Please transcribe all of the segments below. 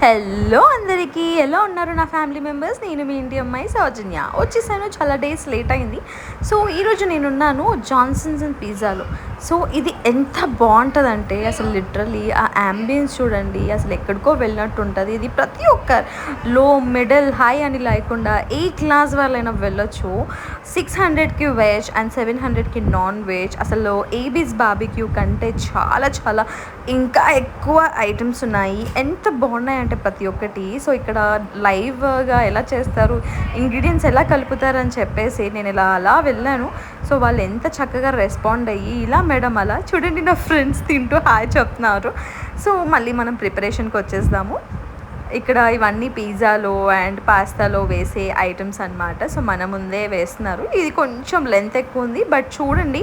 Hello అందరికీ, ఎలా ఉన్నారు నా ఫ్యామిలీ మెంబర్స్? నేను మీ ఇంటి అమ్మాయి సౌజన్య వచ్చేసాను. చాలా డేస్ లేట్ అయింది. సో ఈరోజు నేనున్నాను జాన్సన్స్ అండ్ పిజ్జాలో. సో ఇది ఎంత బాగుంటుందంటే అసలు లిటరలీ ఆ యాంబియన్స్ చూడండి, అసలు ఎక్కడికో వెళ్ళినట్టు ఉంటుంది. ఇది ప్రతి ఒక్క లో మిడిల్ హై అని లేకుండా ఏ క్లాస్ వాళ్ళైనా వెళ్ళొచ్చు. 600కి వెజ్ అండ్ 700కి నాన్ వెజ్. అసలు ఏబీస్ బార్బిక్యూ కంటే చాలా చాలా ఇంకా ఎక్కువ ఐటమ్స్ ఉన్నాయి. ఎంత బాగున్నాయి అంటే ప్రతి ఒక్కటి. సో ఇక్కడ లైవ్గా ఎలా చేస్తారు, ఇంగ్రీడియంట్స్ ఎలా కలుపుతారని చెప్పేసి నేను ఇలా అలా వెళ్ళాను. సో వాళ్ళు ఎంత చక్కగా రెస్పాండ్ అయ్యి, ఇలా మేడం అలా చూడండి నా ఫ్రెండ్స్ తింటూ హాయ్ చెప్తున్నారు. సో మళ్ళీ మనం ప్రిపరేషన్కి వచ్చేద్దాము. ఇక్కడ ఇవన్నీ పిజ్జాలో అండ్ పాస్తాలో వేసే ఐటమ్స్ అన్నమాట. సో మన ముందే వేస్తున్నారు. ఇది కొంచెం లెంత్ ఎక్కువ ఉంది, బట్ చూడండి,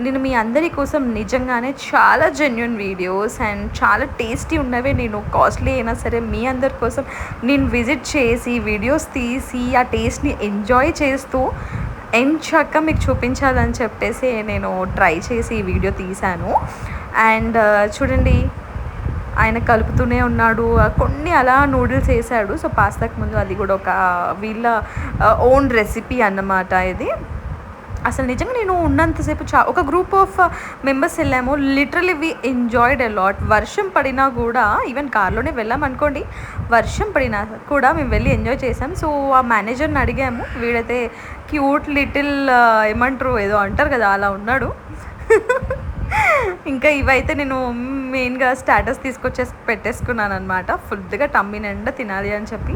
నేను మీ అందరి కోసం నిజంగానే చాలా జెన్యున్ వీడియోస్ అండ్ చాలా టేస్టీ ఉన్నవే నేను కాస్ట్లీ అయినా సరే మీ అందరి కోసం నేను విజిట్ చేసి వీడియోస్ తీసి ఆ టేస్ట్ని ఎంజాయ్ చేస్తూ ఎంచక్క మీకు చూపించాలని చెప్పేసి నేను ట్రై చేసి ఈ వీడియో తీశాను. అండ్ చూడండి, ఆయన కలుపుతూనే ఉన్నాడు. కొన్ని అలా నూడిల్స్ వేసాడు. సో పాస్తాకు ముందు అది కూడా ఒక వీళ్ళ ఓన్ రెసిపీ అన్నమాట ఇది. అసలు నిజంగా నేను ఉన్నంతసేపు ఒక గ్రూప్ ఆఫ్ మెంబర్స్ వెళ్ళాము. Literally we enjoyed a lot. వర్షం పడినా కూడా, ఈవెన్ కార్లోనే వెళ్ళాం అనుకోండి, వర్షం పడినా కూడా మేము వెళ్ళి ఎంజాయ్ చేసాం. సో ఆ మేనేజర్ని అడిగాము. వీడైతే క్యూట్ లిటిల్ ఏమంటారు, ఏదో అంటారు కదా, అలా ఉన్నాడు. ఇంకా ఇవైతే నేను మెయిన్గా స్టాటస్ తీసుకొచ్చేసి పెట్టేసుకున్నాను అనమాట. ఫుల్గా టమ్మీ నిండా తినాలి అని చెప్పి.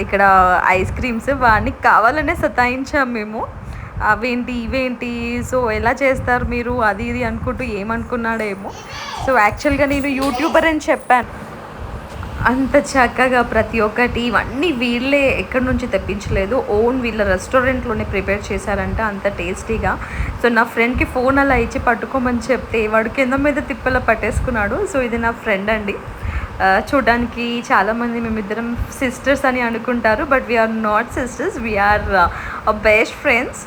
ఇక్కడ ఐస్ క్రీమ్స్ వాడిని కావాలనే సతాయించాం మేము. అవేంటి ఇవేంటి, సో ఎలా చేస్తారు మీరు, అది ఇది అనుకుంటూ ఏమనుకున్నాడేమో. సో యాక్చువల్గా నేను యూట్యూబర్ అని చెప్పాను. అంత చక్కగా ప్రతి ఒక్కటి ఇవన్నీ వీళ్ళే ఎక్కడి నుంచి తెప్పించలేదు, ఓన్ వీళ్ళ రెస్టారెంట్లోనే ప్రిపేర్ చేశారంట, అంత టేస్టీగా. సో నా ఫ్రెండ్కి ఫోన్ అలా ఇచ్చి పట్టుకోమని చెప్తే వాడు కింద మీద తిప్పలా పట్టేసుకున్నాడు. సో ఇది నా ఫ్రెండ్ అండి. చూడడానికి చాలామంది మేమిద్దరం సిస్టర్స్ అని అనుకుంటారు, but we are not sisters, we are best friends.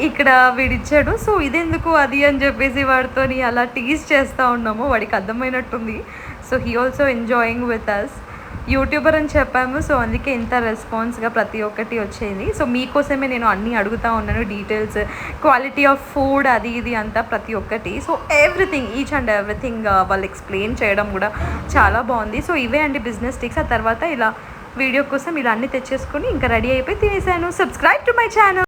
ఇక్కడ వీడిచ్చాడు. సో ఇదెందుకు అది అని చెప్పేసి వాడితోని అలా టీజ్ చేస్తూ ఉన్నాము. వాడికి అర్థమైనట్టుంది. So he also enjoying with us. YouTuber అని చెప్పాము, సో అందుకే ఇంత రెస్పాన్స్గా ప్రతి ఒక్కటి వచ్చేది. సో మీకోసమే నేను అన్నీ అడుగుతూ ఉన్నాను, డీటెయిల్స్, క్వాలిటీ ఆఫ్ ఫుడ్, అది ఇది అంతా ప్రతి ఒక్కటి. So everything, each and everything వాళ్ళు ఎక్స్ప్లెయిన్ చేయడం కూడా చాలా బాగుంది. సో ఇవే అండి బిజినెస్ టిక్స్. ఆ తర్వాత ఇలా వీడియో కోసం ఇలా అన్నీ తెచ్చేసుకొని ఇంకా రెడీ అయిపోయి తినేసాను. Subscribe to my channel.